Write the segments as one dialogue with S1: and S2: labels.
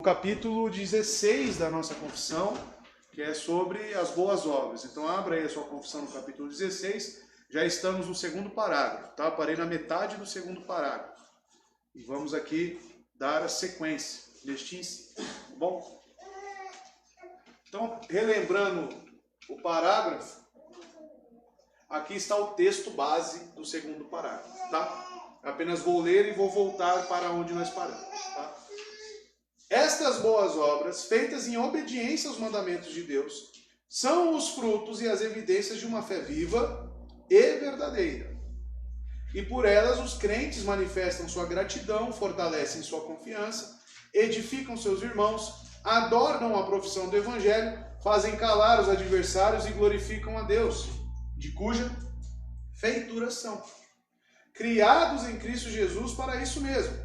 S1: capítulo 16 da nossa confissão, que é sobre as boas obras. Então abra aí a sua confissão no capítulo 16, já estamos no segundo parágrafo, tá? Parei na metade do segundo parágrafo. E vamos aqui dar a sequência neste ensino, tá bom? Então, relembrando o parágrafo, aqui está o texto base do segundo parágrafo, tá? Apenas vou ler e vou voltar para onde nós paramos, tá? Estas boas obras, feitas em obediência aos mandamentos de Deus, são os frutos e as evidências de uma fé viva e verdadeira. E por elas os crentes manifestam sua gratidão, fortalecem sua confiança, edificam seus irmãos, adornam a profissão do Evangelho, fazem calar os adversários e glorificam a Deus, de cuja feitura são, criados em Cristo Jesus para isso mesmo,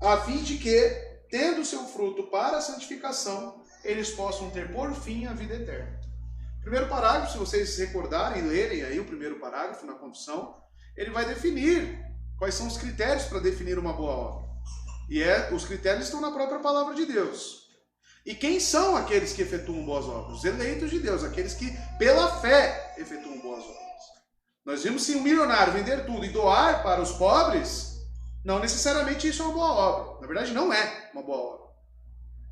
S1: a fim de que, tendo seu fruto para a santificação, eles possam ter por fim a vida eterna. Primeiro parágrafo, se vocês se recordarem e lerem aí o primeiro parágrafo na confissão, ele vai definir quais são os critérios para definir uma boa obra. E os critérios estão na própria palavra de Deus. E quem são aqueles que efetuam boas obras? Os eleitos de Deus, aqueles que pela fé efetuam boas obras. Nós vimos se um milionário vender tudo e doar para os pobres, não necessariamente isso é uma boa obra. Na verdade, não é uma boa obra.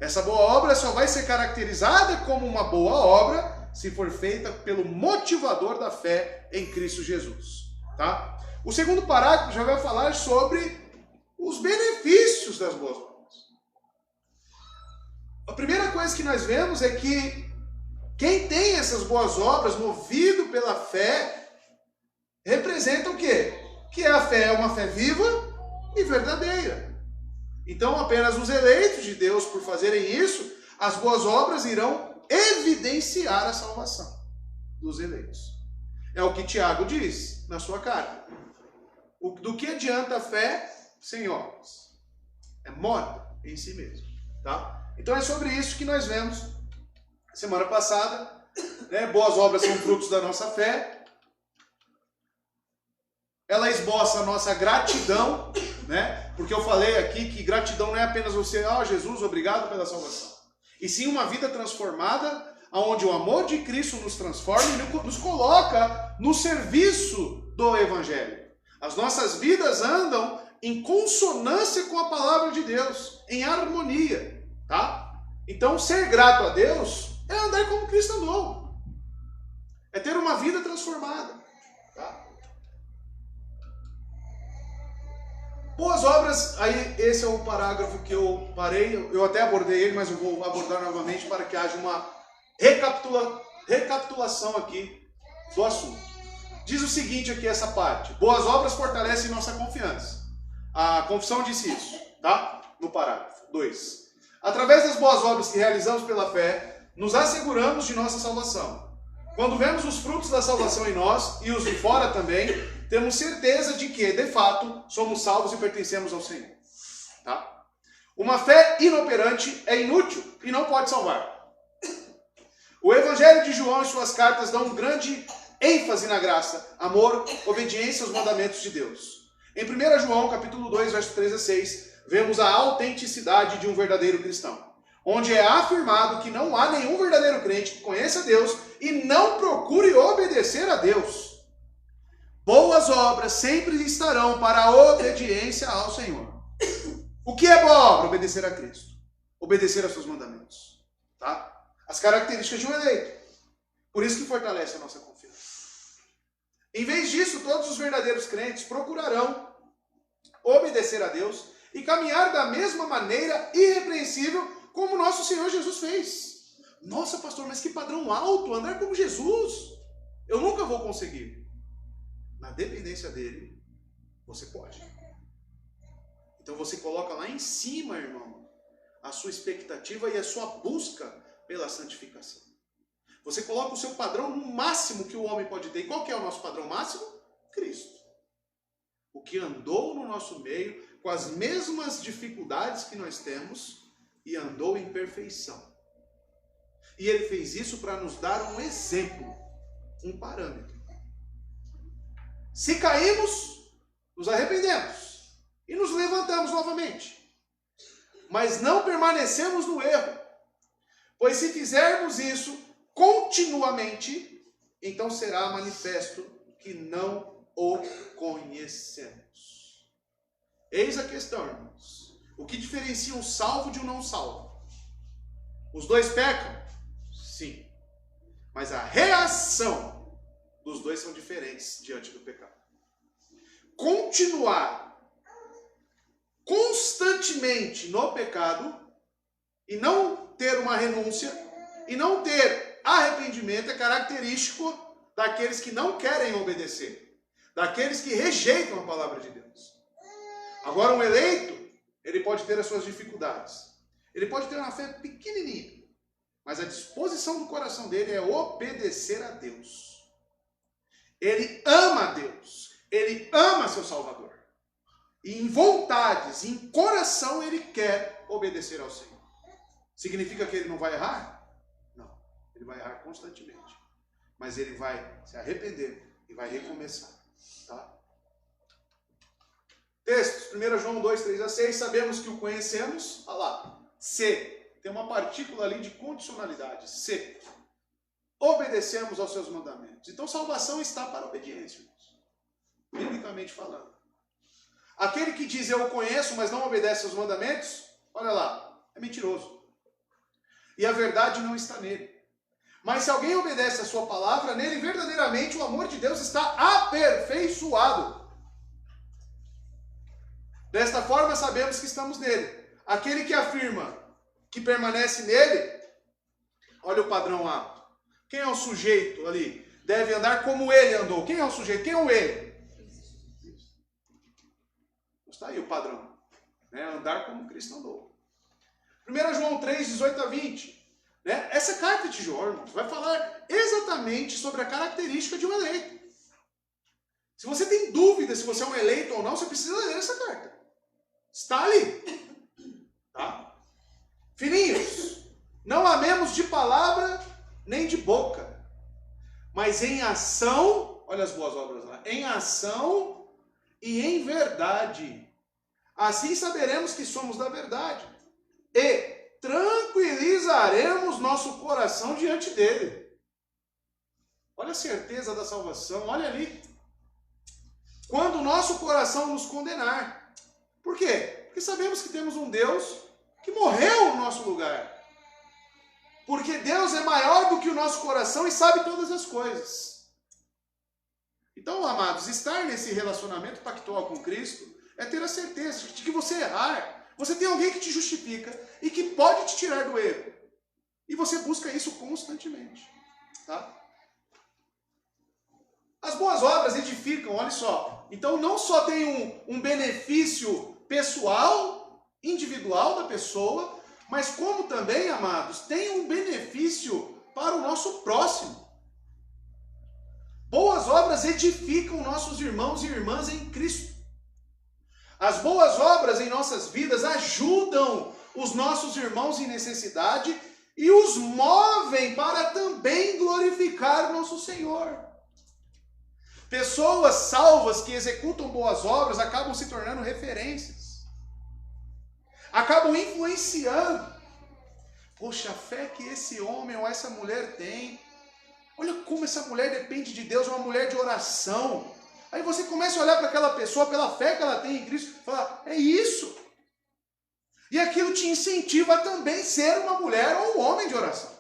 S1: Essa boa obra só vai ser caracterizada como uma boa obra se for feita pelo motivador da fé em Cristo Jesus. Tá? O segundo parágrafo já vai falar sobre os benefícios das boas obras. A primeira coisa que nós vemos é que quem tem essas boas obras, movido pela fé, representa o quê? Que a fé é uma fé viva e verdadeira. Então, apenas os eleitos de Deus, por fazerem isso, as boas obras irão evidenciar a salvação dos eleitos. É o que Tiago diz na sua carta. Do que adianta a fé sem obras? É morta em si mesmo. Tá? Então é sobre isso que nós vemos semana passada. Né? Boas obras são frutos da nossa fé. Ela esboça a nossa gratidão, né? Porque eu falei aqui que gratidão não é apenas você, Jesus, obrigado pela salvação. E sim uma vida transformada, onde o amor de Cristo nos transforma e nos coloca no serviço do Evangelho. As nossas vidas andam em consonância com a palavra de Deus, em harmonia, tá? Então, ser grato a Deus é andar como Cristo andou. É ter uma vida transformada, tá? Boas obras, aí esse é o parágrafo que eu parei, eu até abordei ele, mas eu vou abordar novamente para que haja uma recapitulação aqui do assunto. Diz o seguinte aqui essa parte: boas obras fortalecem nossa confiança. A confissão disse isso, tá? No parágrafo 2. Através das boas obras que realizamos pela fé, nos asseguramos de nossa salvação. Quando vemos os frutos da salvação em nós, e os de fora também, temos certeza de que, de fato, somos salvos e pertencemos ao Senhor. Tá? Uma fé inoperante é inútil e não pode salvar. O Evangelho de João e suas cartas dão grande ênfase na graça, amor, obediência aos mandamentos de Deus. Em 1 João, capítulo 2, verso 3 a 6, vemos a autenticidade de um verdadeiro cristão, onde é afirmado que não há nenhum verdadeiro crente que conheça Deus e não procure obedecer a Deus. Boas obras sempre estarão para a obediência ao Senhor. O que é boa obra? Obedecer a Cristo. Obedecer aos seus mandamentos. Tá? As características de um eleito. Por isso que fortalece a nossa confiança. Em vez disso, todos os verdadeiros crentes procurarão obedecer a Deus e caminhar da mesma maneira irrepreensível como o nosso Senhor Jesus fez. Nossa, pastor, mas que padrão alto, andar como Jesus. Eu nunca vou conseguir. Na dependência dele, você pode. Então você coloca lá em cima, irmão, a sua expectativa e a sua busca pela santificação. Você coloca o seu padrão no máximo que o homem pode ter. E qual que é o nosso padrão máximo? Cristo. O que andou no nosso meio com as mesmas dificuldades que nós temos e andou em perfeição. E ele fez isso para nos dar um exemplo, um parâmetro. Se caímos, nos arrependemos e nos levantamos novamente. mas não permanecemos no erro. Pois se fizermos isso continuamente, então será manifesto que não o conhecemos. Eis a questão, irmãos. O que diferencia um salvo de um não salvo? Os dois pecam? Sim. Mas a reação dos dois são diferentes diante do pecado. Continuar constantemente no pecado e não ter uma renúncia e não ter arrependimento é característico daqueles que não querem obedecer, daqueles que rejeitam a palavra de Deus. Agora, um eleito, ele pode ter as suas dificuldades. Ele pode ter uma fé pequenininha, mas a disposição do coração dele é obedecer a Deus. Ele ama a Deus, ele ama seu Salvador. E em vontades, em coração, ele quer obedecer ao Senhor. Significa que ele não vai errar? Não. Ele vai errar constantemente. Mas ele vai se arrepender e vai recomeçar. Tá? Textos, 1 João 2, 3 a 6, sabemos que o conhecemos. Olha lá. Se. Tem uma partícula ali de condicionalidade. Se. Obedecemos aos seus mandamentos. Então salvação está para a obediência, irmãos. Biblicamente falando. Aquele que diz eu o conheço, mas não obedece aos mandamentos, olha lá, é mentiroso. E a verdade não está nele. Mas se alguém obedece a sua palavra, nele verdadeiramente o amor de Deus está aperfeiçoado. Desta forma sabemos que estamos nele. Aquele que afirma que permanece nele, olha o padrão lá. Quem é o sujeito ali? Deve andar como ele andou. Quem é o sujeito? Quem é o ele? Está aí o padrão. Né? Andar como Cristo andou. 1 João 3, 18 a 20. Né? Essa carta de João, irmãos, vai falar exatamente sobre a característica de um eleito. Se você tem dúvida se você é um eleito ou não, você precisa ler essa carta. Está ali. Tá? Filhinhos, não amemos de palavra nem de boca, mas em ação, olha as boas obras lá, em ação e em verdade. Assim saberemos que somos da verdade e tranquilizaremos nosso coração diante dele. Olha a certeza da salvação, olha ali. Quando o nosso coração nos condenar. Por quê? Porque sabemos que temos um Deus que morreu no nosso lugar. Porque Deus é maior do que o nosso coração e sabe todas as coisas. Então, amados, estar nesse relacionamento pactual com Cristo é ter a certeza de que você errar, você tem alguém que te justifica e que pode te tirar do erro. E você busca isso constantemente. Tá? As boas obras edificam, olha só. Então não só tem um benefício pessoal, individual da pessoa, mas como também, amados, tem um benefício para o nosso próximo. Boas obras edificam nossos irmãos e irmãs em Cristo. As boas obras em nossas vidas ajudam os nossos irmãos em necessidade e os movem para também glorificar nosso Senhor. Pessoas salvas que executam boas obras acabam se tornando referências. Acabam influenciando. Poxa, a fé que esse homem ou essa mulher tem. Olha como essa mulher depende de Deus, é uma mulher de oração. Aí você começa a olhar para aquela pessoa, pela fé que ela tem em Cristo, e fala, é isso. E aquilo te incentiva a também ser uma mulher ou um homem de oração.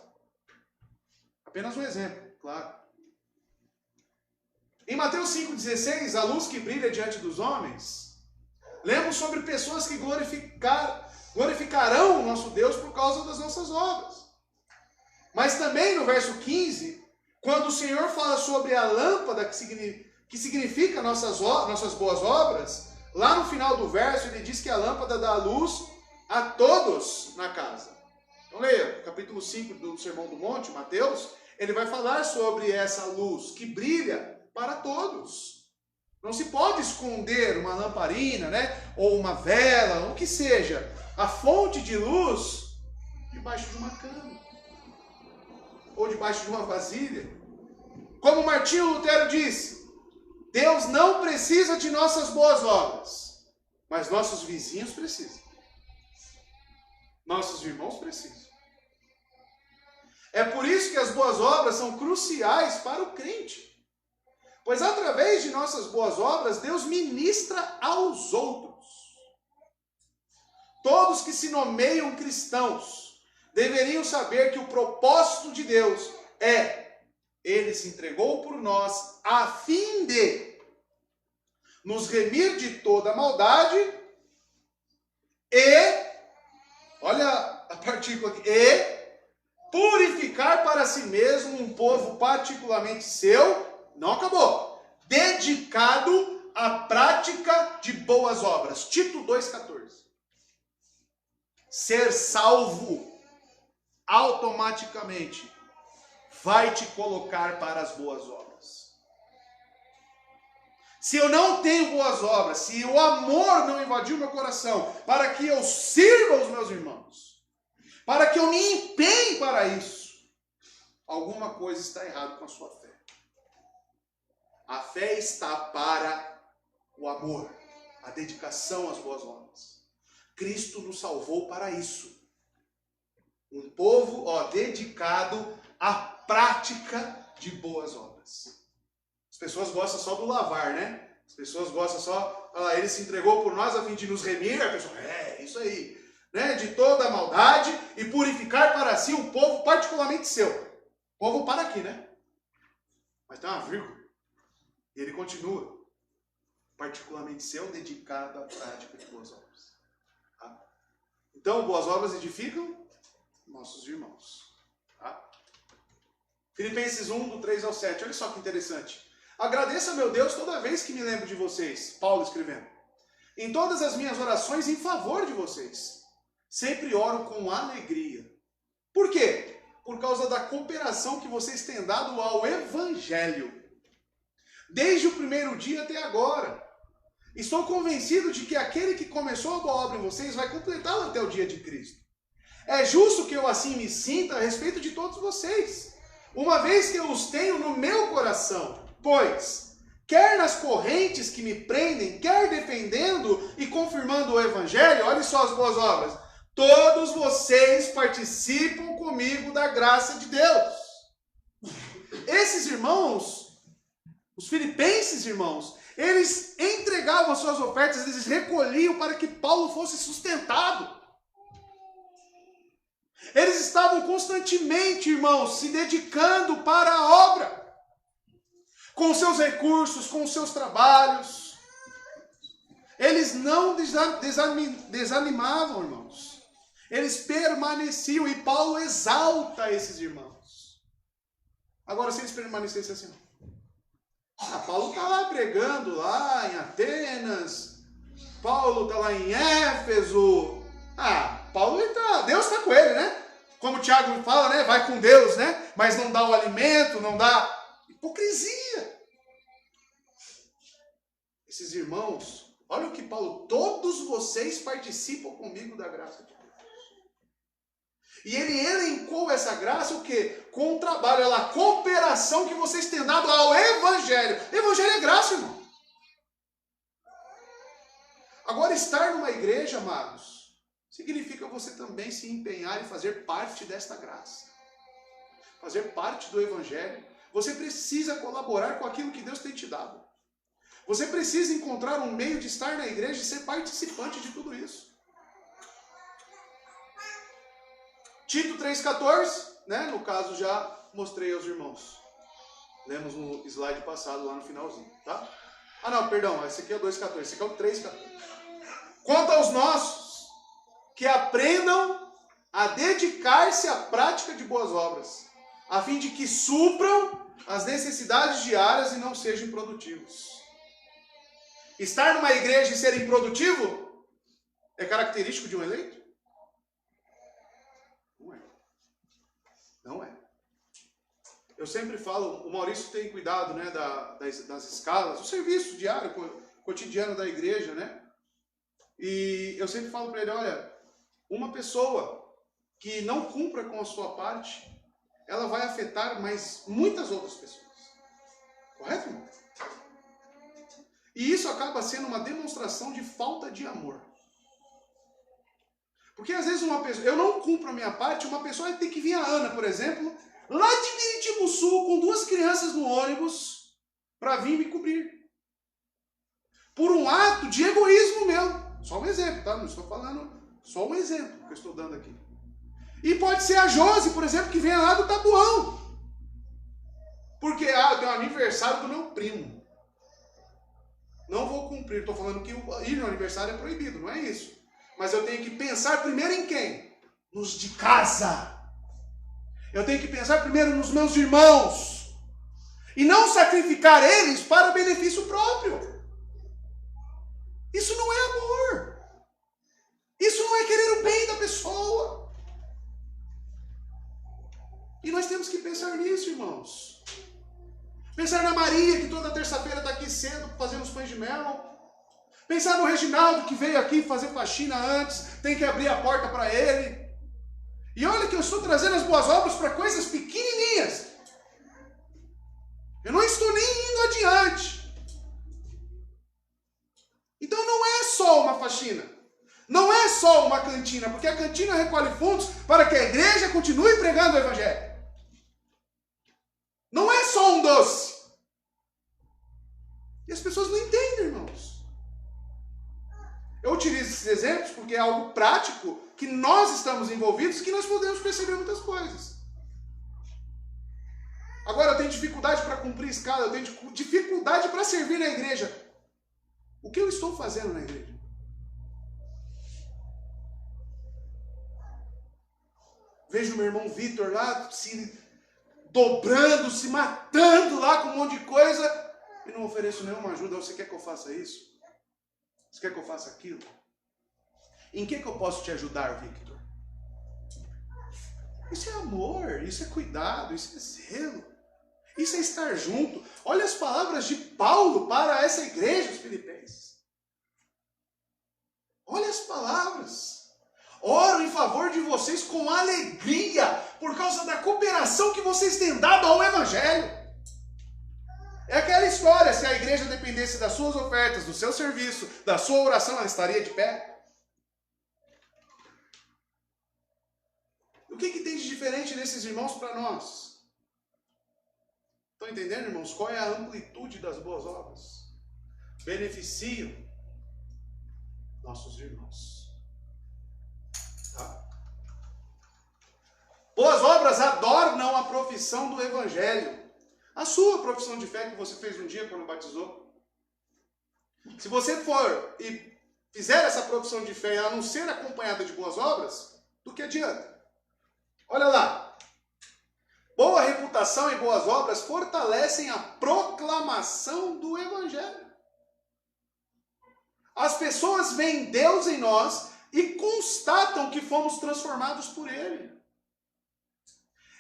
S1: Apenas um exemplo, claro. Em Mateus 5,16, a luz que brilha diante dos homens, lemos sobre pessoas que glorificarão o nosso Deus por causa das nossas obras. Mas também no verso 15, quando o Senhor fala sobre a lâmpada que significa nossas boas obras, lá no final do verso ele diz que a lâmpada dá luz a todos na casa. Então leia, capítulo 5 do Sermão do Monte, Mateus, ele vai falar sobre essa luz que brilha para todos. Não se pode esconder uma lamparina, né? Ou uma vela, ou o que seja, a fonte de luz debaixo de uma cama. Ou debaixo de uma vasilha. Como Martinho Lutero disse, Deus não precisa de nossas boas obras, mas nossos vizinhos precisam. Nossos irmãos precisam. É por isso que as boas obras são cruciais para o crente. Pois através de nossas boas obras, Deus ministra aos outros. Todos que se nomeiam cristãos deveriam saber que o propósito de Deus é: Ele se entregou por nós a fim de nos remir de toda maldade e, olha a partícula aqui, e purificar para si mesmo um povo particularmente seu. Não acabou. Dedicado à prática de boas obras. Tito 2,14. Ser salvo automaticamente vai te colocar para as boas obras. Se eu não tenho boas obras, se o amor não invadiu meu coração, para que eu sirva os meus irmãos, para que eu me empenhe para isso, alguma coisa está errada com a sua fé. A fé está para o amor, a dedicação às boas obras. Cristo nos salvou para isso. Um povo, dedicado à prática de boas obras. As pessoas gostam só do lavar, né? As pessoas gostam só, ele se entregou por nós a fim de nos remir. A pessoa, isso aí, né? De toda a maldade e purificar para si um povo particularmente seu. Povo para aqui, né? Mas tem uma vírgula. E ele continua, particularmente seu, dedicado à prática de boas obras. Tá? Então, boas obras edificam nossos irmãos. Tá? Filipenses 1, do 3 ao 7. Olha só que interessante. Agradeço a meu Deus toda vez que me lembro de vocês. Paulo escrevendo. Em todas as minhas orações em favor de vocês. Sempre oro com alegria. Por quê? Por causa da cooperação que vocês têm dado ao Evangelho. Desde o primeiro dia até agora. Estou convencido de que aquele que começou a boa obra em vocês vai completá-la até o dia de Cristo. É justo que eu assim me sinta a respeito de todos vocês, uma vez que eu os tenho no meu coração. Pois, quer nas correntes que me prendem, quer defendendo e confirmando o Evangelho, olha só as boas obras, todos vocês participam comigo da graça de Deus. Esses irmãos, os filipenses, irmãos, eles entregavam as suas ofertas, eles recolhiam para que Paulo fosse sustentado. Eles estavam constantemente, irmãos, se dedicando para a obra. Com seus recursos, com seus trabalhos. Eles não desanimavam, irmãos. Eles permaneciam e Paulo exalta esses irmãos. Agora, se eles permanecessem assim, Paulo está lá pregando lá em Atenas, Paulo está lá em Éfeso, Paulo Deus está com ele, né? Como o Tiago fala, né? Vai com Deus, né? Mas não dá o alimento, não dá... Hipocrisia. Esses irmãos, olha o que Paulo, todos vocês participam comigo da graça de Deus. E ele elencou essa graça o quê? Com o trabalho, a cooperação que vocês têm dado ao Evangelho. Evangelho é graça, irmão. Agora, estar numa igreja, amados, significa você também se empenhar em fazer parte desta graça. Fazer parte do Evangelho. Você precisa colaborar com aquilo que Deus tem te dado. Você precisa encontrar um meio de estar na igreja e ser participante de tudo isso. Tito 3,14, né? No caso, já mostrei aos irmãos. Lemos no slide passado, lá no finalzinho, tá? Não, perdão, esse aqui é o 2,14, esse aqui é o 3,14. Quanto aos nossos, que aprendam a dedicar-se à prática de boas obras, a fim de que supram as necessidades diárias e não sejam improdutivos. Estar numa igreja e ser improdutivo é característico de um eleito? Não é. Eu sempre falo, o Maurício tem cuidado, né, das escalas, o serviço diário, cotidiano da igreja, né? E eu sempre falo para ele, olha, uma pessoa que não cumpra com a sua parte, ela vai afetar mais muitas outras pessoas. Correto, irmão? E isso acaba sendo uma demonstração de falta de amor. Porque às vezes eu não cumpro a minha parte, uma pessoa vai ter que vir, a Ana, por exemplo, lá de Biritibuçu, com 2 crianças no ônibus, para vir me cobrir. Por um ato de egoísmo meu. Só um exemplo, tá? Não estou falando, só um exemplo que eu estou dando aqui. E pode ser a Josi, por exemplo, que vem lá do Tabuão. Porque, eu tenho um aniversário do meu primo. Não vou cumprir. Estou falando que ir no aniversário é proibido, não é isso. Mas eu tenho que pensar primeiro em quem? Nos de casa. Eu tenho que pensar primeiro nos meus irmãos. E não sacrificar eles para benefício próprio. Isso não é amor. Isso não é querer o bem da pessoa. E nós temos que pensar nisso, irmãos. Pensar na Maria, que toda terça-feira está aqui cedo fazendo os pães de mel. Pensar no Reginaldo, que veio aqui fazer faxina antes, tem que abrir a porta para ele. E olha que eu estou trazendo as boas obras para coisas pequenininhas. Eu não estou nem indo adiante. Então não é só uma faxina. Não é só uma cantina, porque a cantina recolhe fundos para que a igreja continue pregando o evangelho. Não é só um doce. E as pessoas não entendem, irmãos. Eu utilizo esses exemplos porque é algo prático que nós estamos envolvidos, que nós podemos perceber muitas coisas. Agora eu tenho dificuldade para cumprir escala, eu tenho dificuldade para servir na igreja. O que eu estou fazendo na igreja? Vejo o meu irmão Vitor lá se dobrando, se matando lá com um monte de coisa e não ofereço nenhuma ajuda. Você quer que eu faça isso? Você quer que eu faça aquilo? Em que eu posso te ajudar, Victor? Isso é amor, isso é cuidado, isso é zelo. Isso é estar junto. Olha as palavras de Paulo para essa igreja, os filipenses. Olha as palavras. Oro em favor de vocês com alegria, por causa da cooperação que vocês têm dado ao evangelho. É aquela história, se a igreja dependesse das suas ofertas, do seu serviço, da sua oração, ela estaria de pé? O que tem de diferente desses irmãos para nós? Estão entendendo, irmãos? Qual é a amplitude das boas obras? Beneficiam nossos irmãos. Tá? Boas obras adornam a profissão do evangelho. A sua profissão de fé que você fez um dia quando batizou. Se você for e fizer essa profissão de fé e ela não ser acompanhada de boas obras, do que adianta? Olha lá. Boa reputação e boas obras fortalecem a proclamação do evangelho. As pessoas veem Deus em nós e constatam que fomos transformados por Ele.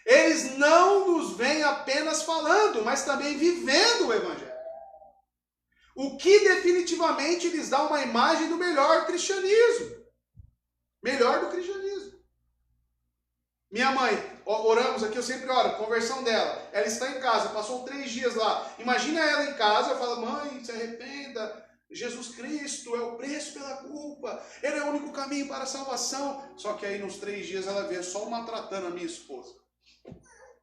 S1: Eles não nos veem apenas falando, mas também vivendo o evangelho. O que definitivamente lhes dá uma imagem do melhor cristianismo. Melhor do cristianismo. Minha mãe, oramos aqui, eu sempre oro, conversão dela. Ela está em casa, passou 3 dias lá. Imagina ela em casa, eu falo, mãe, se arrependa. Jesus Cristo é o preço pela culpa. Ele é o único caminho para a salvação. Só que aí nos 3 dias ela vê só maltratando a minha esposa.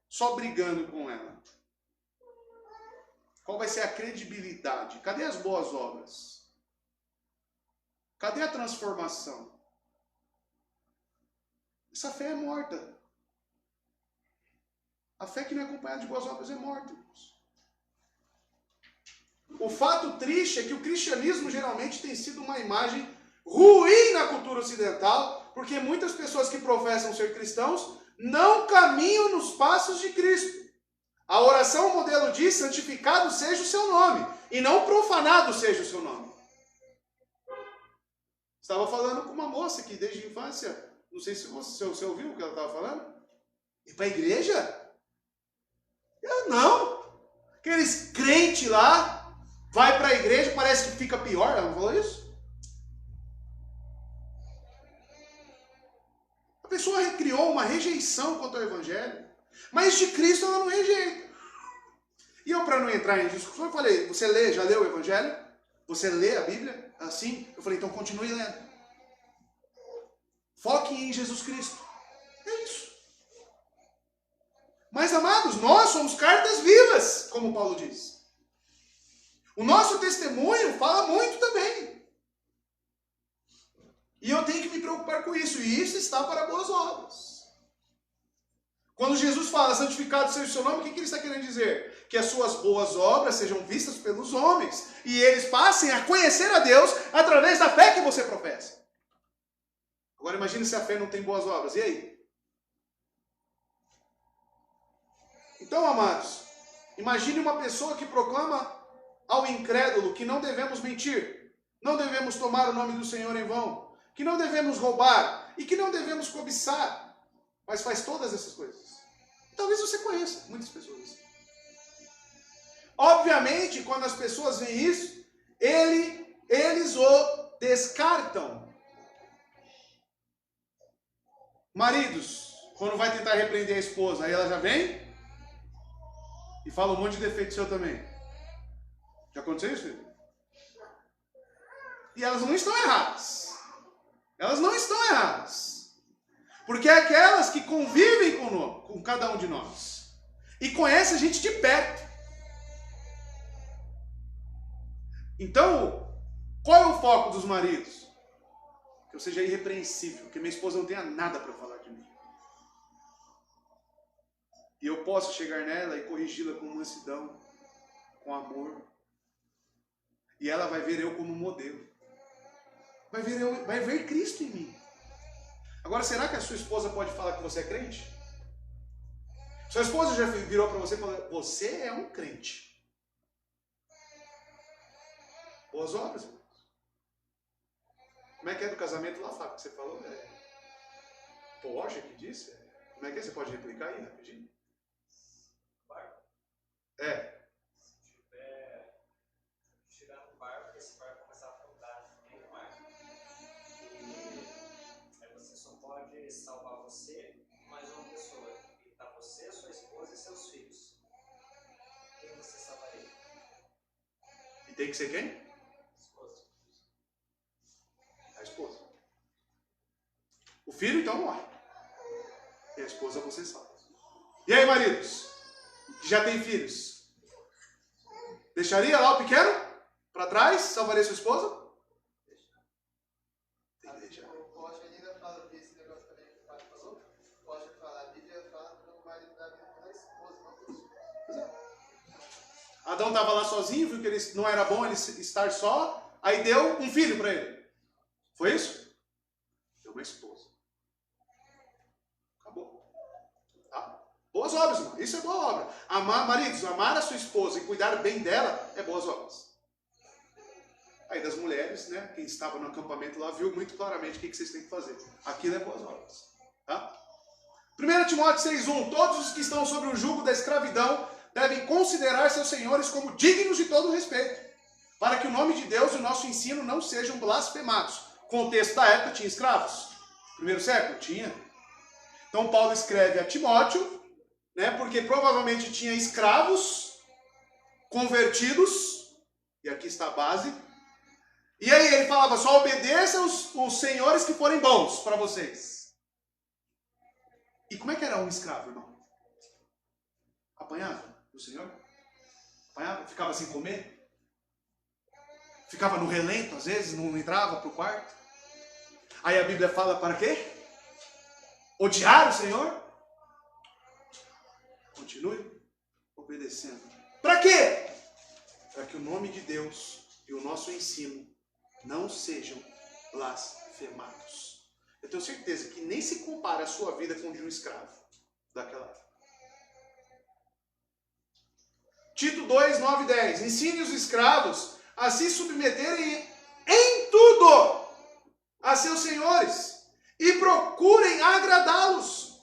S1: Só brigando com ela. Qual vai ser a credibilidade? Cadê as boas obras? Cadê a transformação? Essa fé é morta. A fé que não é acompanhada de boas obras é morta, irmãos. O fato triste é que o cristianismo geralmente tem sido uma imagem ruim na cultura ocidental, porque muitas pessoas que professam ser cristãos não caminham nos passos de Cristo. A oração modelo diz, santificado seja o seu nome, e não profanado seja o seu nome. Estava falando com uma moça que desde a infância, não sei se você ouviu o que ela estava falando, ir para a igreja? Eu não. Aqueles crentes lá, vai para a igreja, parece que fica pior, ela não falou isso? A pessoa criou uma rejeição contra o evangelho, mas de Cristo ela não rejeita. E eu, para não entrar em discussão, eu falei, você já leu o evangelho? Você lê a Bíblia? Assim? Eu falei, então continue lendo. Foquem em Jesus Cristo. É isso. Mas, amados, nós somos cartas vivas, como Paulo diz. O nosso testemunho fala muito também. E eu tenho que me preocupar com isso. E isso está para boas obras. Quando Jesus fala, santificado seja o seu nome, o que ele está querendo dizer? Que as suas boas obras sejam vistas pelos homens. E eles passem a conhecer a Deus através da fé que você professa. Agora imagine se a fé não tem boas obras. E aí? Então, amados, imagine uma pessoa que proclama ao incrédulo que não devemos mentir, não devemos tomar o nome do Senhor em vão, que não devemos roubar e que não devemos cobiçar, mas faz todas essas coisas. Talvez você conheça muitas pessoas assim. Obviamente, quando as pessoas veem isso, eles o descartam. Maridos, quando vai tentar repreender a esposa, aí ela já vem e fala um monte de defeito seu também. Já aconteceu isso, filho? E elas não estão erradas. Elas não estão erradas. Porque é aquelas que convivem com cada um de nós. E conhecem a gente de perto. Então, qual é o foco dos maridos? Que eu seja irrepreensível. Que minha esposa não tenha nada para falar de mim. E eu posso chegar nela e corrigi-la com mansidão, com amor. E ela vai ver eu como modelo. Vai ver Cristo em mim. Agora, será que a sua esposa pode falar que você é crente? Sua esposa já virou para você e falou, você é um crente. Boas obras, irmãos. Como é que é do casamento lá, Fábio, que você falou? Porsche que disse? Como é que é? Você pode replicar aí, rapidinho? É.
S2: Se tiver chegar no barco, esse barco começar a afundar no meio do mar. E aí você só pode salvar você e mais uma pessoa. E tá você, sua esposa e seus filhos. Quem você salvaria?
S1: E tem que ser quem?
S2: Esposa.
S1: A esposa. O filho então morre. E a esposa você salva. E aí, maridos? Que já tem filhos? Deixaria lá o pequeno? Para trás? Salvaria sua esposa? Tem que deixar.
S3: O Porsche ainda fala desse negócio também que o Fábio falou. O Porsche fala, a Bíblia fala para o marido da vida da esposa, não dos filhos.
S1: Adão estava lá sozinho, viu que ele não era bom ele estar só, aí deu um filho para ele. Foi isso? Deu uma esposa. Acabou. Tá? Boas obras, irmão. Isso é boa obra. Maridos, amar a sua esposa e cuidar bem dela é boas obras. Aí das mulheres, né? Quem estava no acampamento lá viu muito claramente o que vocês têm que fazer. Aquilo é boas obras. Tá? 1 Timóteo 6,1. Todos os que estão sob o jugo da escravidão devem considerar seus senhores como dignos de todo respeito, para que o nome de Deus e o nosso ensino não sejam blasfemados. O contexto da época tinha escravos. Primeiro século? Tinha. Então Paulo escreve a Timóteo, né, porque provavelmente tinha escravos convertidos, e aqui está a base. E aí ele falava, só obedeçam os senhores que forem bons para vocês. E como é que era um escravo, irmão? Apanhava do Senhor? Apanhava? Ficava sem comer? Ficava no relento, às vezes, não entrava para o quarto? Aí a Bíblia fala para quê? Odiar o Senhor? Continue obedecendo. Para quê? Para que o nome de Deus e o nosso ensino não sejam blasfemados. Eu tenho certeza que nem se compara a sua vida com a de um escravo daquela época. Tito 2, 9 e 10. Ensine os escravos a se submeterem em tudo a seus senhores e procurem agradá-los,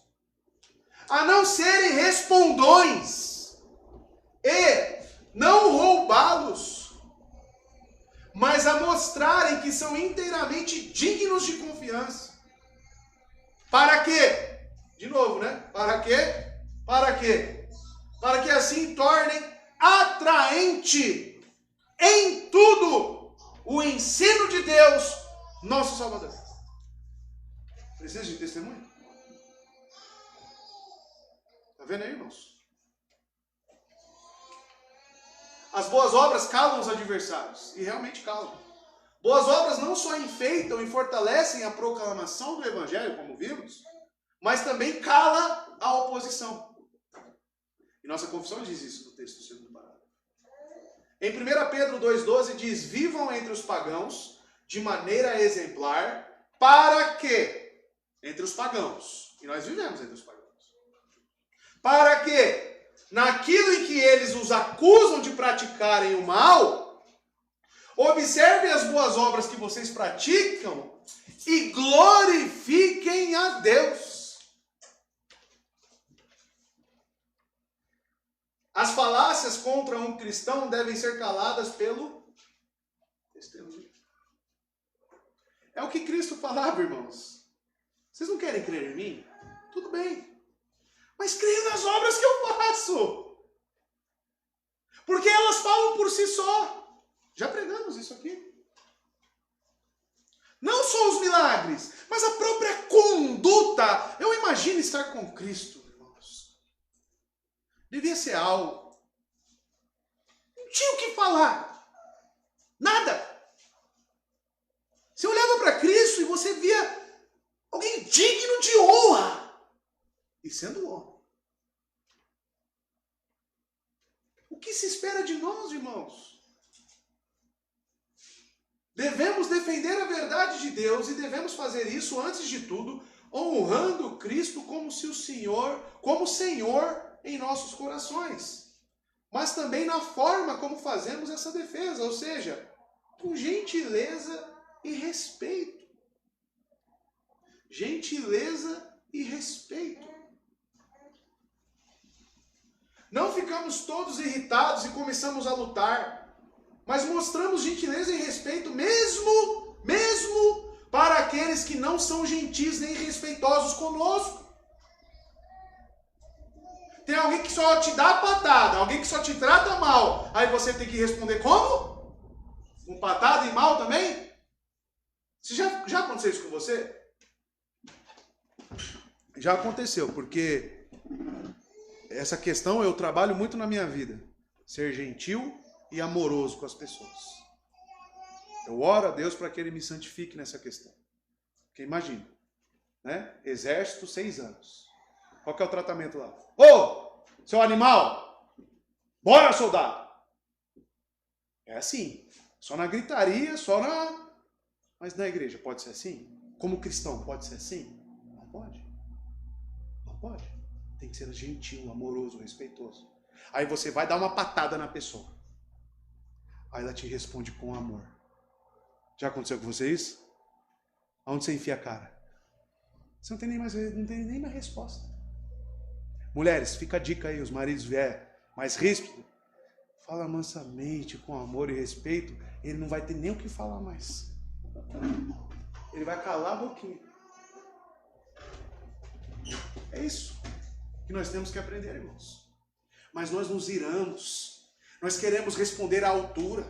S1: a não serem respondões e não roubá-los, mas a mostrarem que são inteiramente dignos de confiança. Para quê? De novo, né? Para quê? Para quê? Para que assim tornem atraente em tudo o ensino de Deus, nosso Salvador. Precisa de testemunho? Está vendo aí, irmãos? As boas obras calam os adversários. E realmente calam. Boas obras não só enfeitam e fortalecem a proclamação do Evangelho, como vimos, mas também cala a oposição. E nossa confissão diz isso no texto do segundo parágrafo. Em 1 Pedro 2,12 diz: vivam entre os pagãos de maneira exemplar, para que, entre os pagãos, e nós vivemos entre os pagãos, para que, naquilo em que eles os acusam de praticarem o mal, observem as boas obras que vocês praticam e glorifiquem a Deus. As falácias contra um cristão devem ser caladas pelo testemunho. É o que Cristo falava, irmãos. Vocês não querem crer em mim? Tudo bem. Mas creio nas obras que eu faço. Porque elas falam por si só. Já pregamos isso aqui. Não só os milagres, mas a própria conduta. Eu imagino estar com Cristo, irmãos. Devia ser algo. Não tinha o que falar. Nada. Você olhava para Cristo e você via alguém digno de honra. E sendo honra. O que se espera de nós, irmãos? Devemos defender a verdade de Deus e devemos fazer isso, antes de tudo, honrando Cristo como Senhor em nossos corações. Mas também na forma como fazemos essa defesa, ou seja, com gentileza e respeito. Gentileza e respeito. Não ficamos todos irritados e começamos a lutar, mas mostramos gentileza e respeito mesmo para aqueles que não são gentis nem respeitosos conosco. Tem alguém que só te dá patada, alguém que só te trata mal, aí você tem que responder como? Com patada e mal também? Já aconteceu isso com você? Já aconteceu, porque essa questão eu trabalho muito na minha vida. Ser gentil e amoroso com as pessoas. Eu oro a Deus para que Ele me santifique nessa questão. Porque imagina, né? Exército, 6 anos. Qual que é o tratamento lá? Ô, seu animal! Bora, soldado! É assim. Só na gritaria, só na... Mas na igreja pode ser assim? Como cristão pode ser assim? Não pode. Não pode. Tem que ser gentil, amoroso, respeitoso. Aí você vai dar uma patada na pessoa. Aí ela te responde com amor. Já aconteceu com você isso? Aonde você enfia a cara? Você não tem nem mais resposta. Mulheres, fica a dica aí, os maridos vier mais ríspido. Fala mansamente, com amor e respeito. Ele não vai ter nem o que falar mais. Ele vai calar a boquinha. É isso que nós temos que aprender, irmãos. Mas nós nos iramos. Nós queremos responder à altura.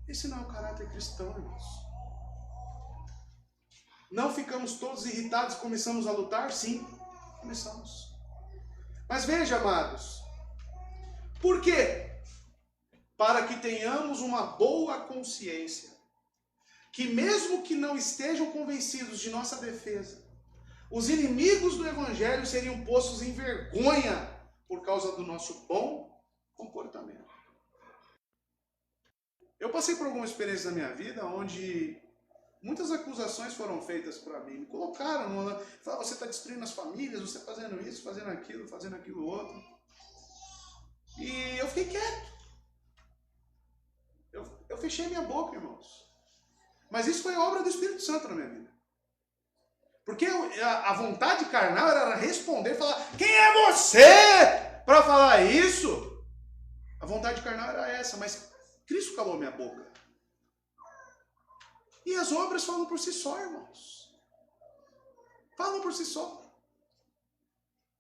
S1: Esse não é o caráter cristão, irmãos. Não ficamos todos irritados e começamos a lutar? Sim, começamos. Mas veja, amados. Por quê? Para que tenhamos uma boa consciência. Que mesmo que não estejam convencidos de nossa defesa, os inimigos do Evangelho seriam postos em vergonha por causa do nosso bom comportamento. Eu passei por alguma experiência na minha vida onde muitas acusações foram feitas para mim. Me colocaram, falaram, você está destruindo as famílias, você fazendo isso, fazendo aquilo outro. E eu fiquei quieto. Eu fechei minha boca, irmãos. Mas isso foi obra do Espírito Santo na minha vida. Porque a vontade carnal era responder, falar, quem é você para falar isso? A vontade carnal era essa, mas Cristo calou minha boca. E as obras falam por si só, irmãos. Falam por si só.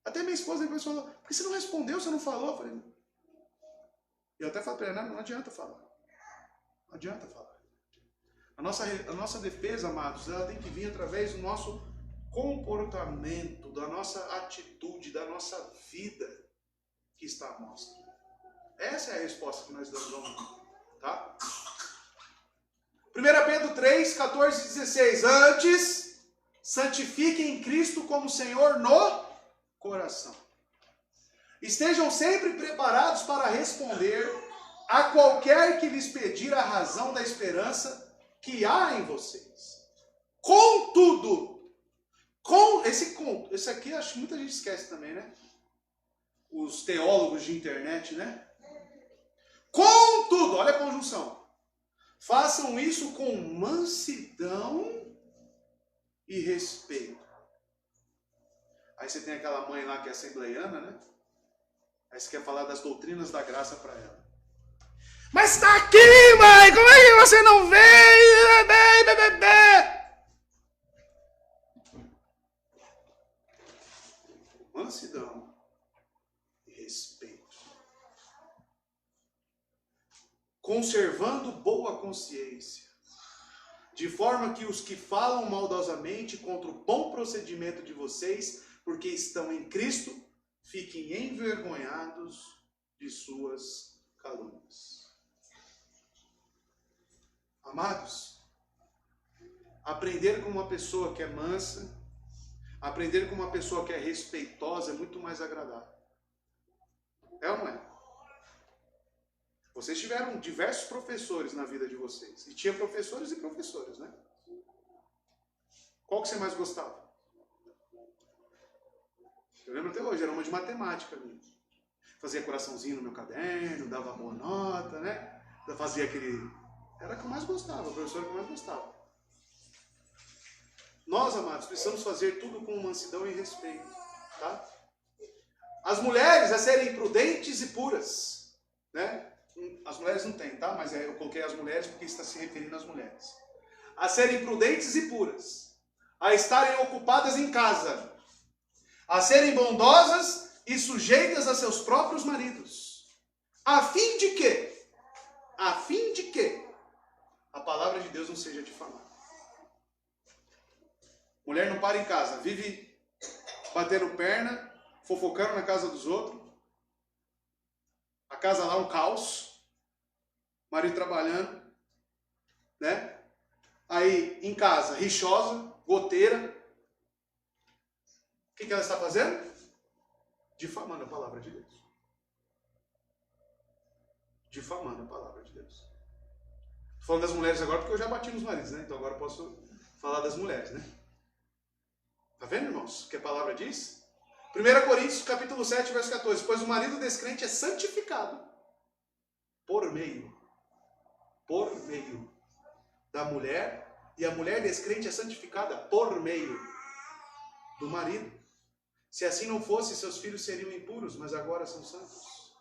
S1: Até minha esposa depois falou, por que você não respondeu, você não falou? Eu falei, eu até falei para ela, não adianta falar. Não adianta falar. A nossa defesa, amados, ela tem que vir através do nosso comportamento, da nossa atitude, da nossa vida que está à mostra. Essa é a resposta que nós damos ao mundo, tá? 1 Pedro 3, 14 e 16. Antes, santifiquem Cristo como Senhor no coração. Estejam sempre preparados para responder a qualquer que lhes pedir a razão da esperança que há em vocês. Contudo, esse aqui acho que muita gente esquece também, né? Os teólogos de internet, né? Contudo, olha a conjunção. Façam isso com mansidão e respeito. Aí você tem aquela mãe lá que é assembleiana, né? Aí você quer falar das doutrinas da graça para ela. Mas está aqui, mãe! Como é que você não veio? Mansidão e respeito. Conservando boa consciência, de forma que os que falam maldosamente contra o bom procedimento de vocês, porque estão em Cristo, fiquem envergonhados de suas calúnias. Amados, aprender com uma pessoa que é mansa, aprender com uma pessoa que é respeitosa é muito mais agradável. É ou não é? Vocês tiveram diversos professores na vida de vocês. E tinha professores e professores, né? Qual que você mais gostava? Eu lembro até hoje, era uma de matemática minha. Fazia coraçãozinho no meu caderno, dava boa nota, né? Fazia aquele... Era o que eu mais gostava, o professor que eu mais gostava. Nós, amados, precisamos fazer tudo com mansidão e respeito, tá? As mulheres a serem prudentes e puras, né? As mulheres não têm, tá? Mas eu coloquei as mulheres porque está se referindo às mulheres. A serem prudentes e puras, a estarem ocupadas em casa, a serem bondosas e sujeitas a seus próprios maridos. A fim de quê? A fim de quê? A palavra de Deus não seja difamada. Mulher não para em casa, vive batendo perna, fofocando na casa dos outros. A casa lá é um caos. Marido trabalhando, né? Aí em casa, rixosa, goteira. O que ela está fazendo? Difamando a palavra de Deus. Difamando a palavra de Deus. Estou falando das mulheres agora porque eu já bati nos maridos, né? Então agora eu posso falar das mulheres, né? Tá vendo, irmãos? O que a palavra diz? 1 Coríntios, capítulo 7, verso 14. Pois o marido descrente é santificado por meio da mulher, e a mulher descrente é santificada por meio do marido. Se assim não fosse, seus filhos seriam impuros, mas agora são santos.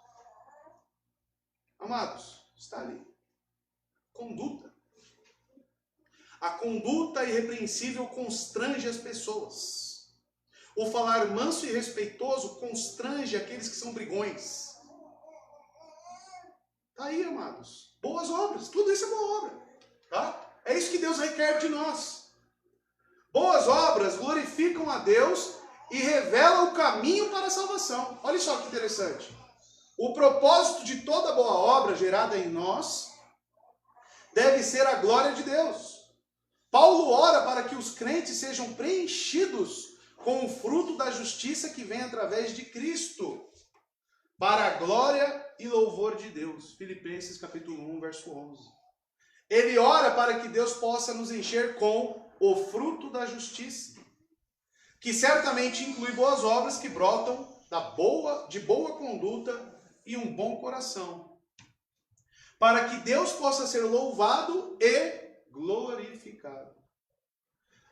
S1: Amados, está ali. Conduta. A conduta irrepreensível constrange as pessoas. O falar manso e respeitoso constrange aqueles que são brigões. Está aí, amados. Boas obras. Tudo isso é boa obra. Tá? É isso que Deus requer de nós. Boas obras glorificam a Deus e revelam o caminho para a salvação. Olha só que interessante. O propósito de toda boa obra gerada em nós deve ser a glória de Deus. Paulo ora para que os crentes sejam preenchidos com o fruto da justiça que vem através de Cristo, para a glória e louvor de Deus. Filipenses capítulo 1, verso 11. Ele ora para que Deus possa nos encher com o fruto da justiça, que certamente inclui boas obras que brotam de boa conduta e um bom coração, para que Deus possa ser louvado e glorificado.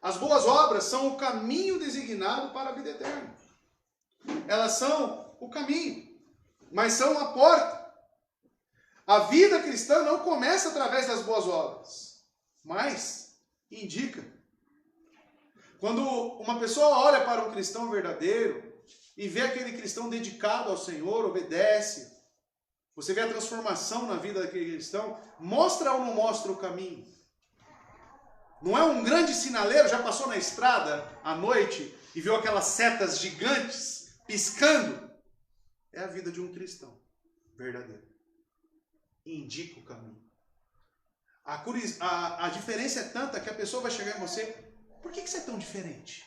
S1: As boas obras são o caminho designado para a vida eterna. Elas são o caminho, mas são a porta. A vida cristã não começa através das boas obras, mas indica. Quando uma pessoa olha para um cristão verdadeiro e vê aquele cristão dedicado ao Senhor, obedece, você vê a transformação na vida daquele cristão, mostra ou não mostra o caminho? Não é um grande sinaleiro? Já passou na estrada à noite e viu aquelas setas gigantes piscando? É a vida de um cristão verdadeiro. Indica o caminho. A diferença é tanta que a pessoa vai chegar em você: por que você é tão diferente?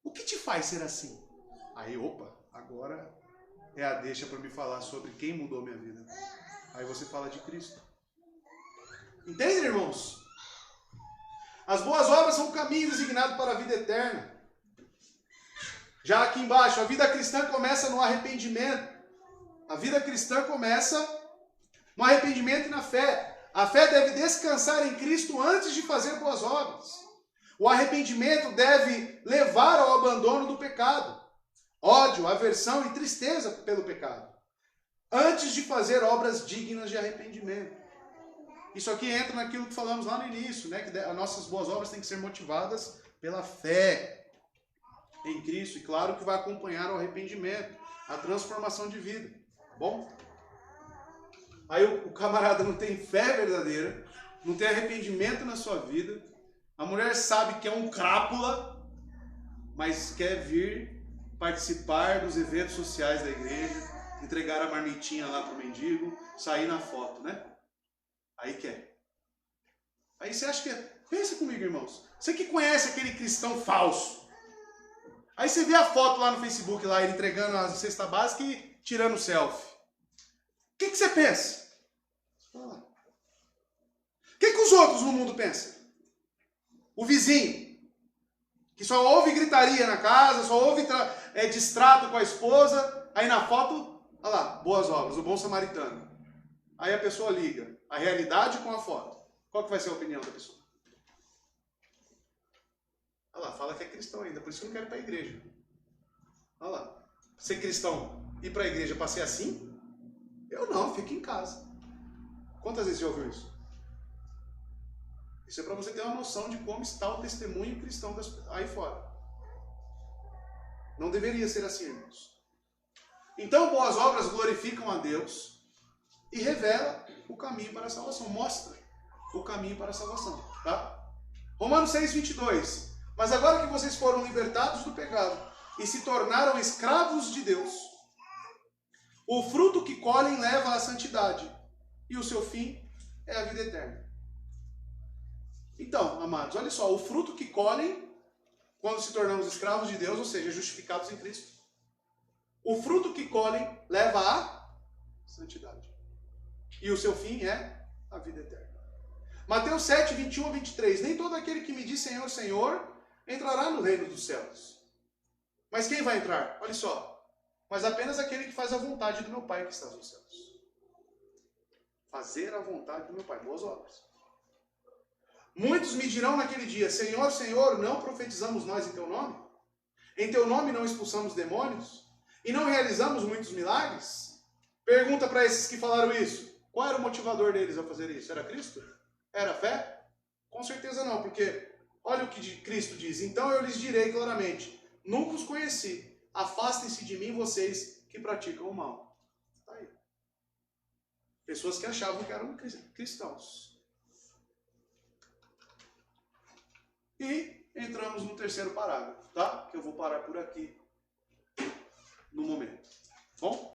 S1: O que te faz ser assim? Aí, opa, agora é a deixa para me falar sobre quem mudou minha vida. Aí você fala de Cristo. Entende, irmãos? As boas obras são o caminho designado para a vida eterna. Já aqui embaixo, a vida cristã começa no arrependimento. A vida cristã começa no arrependimento e na fé. A fé deve descansar em Cristo antes de fazer boas obras. O arrependimento deve levar ao abandono do pecado, ódio, aversão e tristeza pelo pecado, antes de fazer obras dignas de arrependimento. Isso aqui entra naquilo que falamos lá no início, né? Que as nossas boas obras têm que ser motivadas pela fé em Cristo. E claro que vai acompanhar o arrependimento, a transformação de vida. Tá bom? Aí o camarada não tem fé verdadeira, não tem arrependimento na sua vida. A mulher sabe que é um crápula, mas quer vir participar dos eventos sociais da igreja, entregar a marmitinha lá pro mendigo, sair na foto, né? Aí quer. Aí você acha que é... Pensa comigo, irmãos. Você que conhece aquele cristão falso. Aí você vê a foto lá no Facebook, lá, ele entregando a cesta básica e tirando selfie. O que você pensa? O que os outros no mundo pensam? O vizinho, que só ouve gritaria na casa, só ouve distrato com a esposa. Aí na foto, olha lá, boas obras, o bom samaritano. Aí a pessoa liga a realidade com a foto. Qual que vai ser a opinião da pessoa? Olha lá, fala que é cristão ainda, por isso que eu não quero ir para a igreja. Olha lá, ser cristão, ir para a igreja para ser assim? Eu não, fico em casa. Quantas vezes você ouviu isso? Isso é para você ter uma noção de como está o testemunho cristão aí fora. Não deveria ser assim, irmãos. Então, boas obras glorificam a Deus e revela o caminho para a salvação. Mostra o caminho para a salvação. Tá? Romanos 6:22. Mas agora que vocês foram libertados do pecado e se tornaram escravos de Deus, o fruto que colhem leva à santidade e o seu fim é a vida eterna. Então, amados, olha só, o fruto que colhem quando se tornamos escravos de Deus, ou seja, justificados em Cristo, o fruto que colhem leva à santidade. E o seu fim é a vida eterna. Mateus 7:21-23. Nem todo aquele que me diz Senhor, Senhor, entrará no reino dos céus. Mas quem vai entrar? Olha só. Mas apenas aquele que faz a vontade do meu Pai que está nos céus. Fazer a vontade do meu Pai. Boas obras. Muitos me dirão naquele dia, Senhor, Senhor, não profetizamos nós em teu nome? Em teu nome não expulsamos demônios? E não realizamos muitos milagres? Pergunta para esses que falaram isso. Qual era o motivador deles a fazer isso? Era Cristo? Era fé? Com certeza não, porque olha o que Cristo diz. Então eu lhes direi claramente, nunca os conheci. Afastem-se de mim vocês que praticam o mal. Está aí. Pessoas que achavam que eram cristãos. E entramos no terceiro parágrafo, tá? Que eu vou parar por aqui no momento. Bom?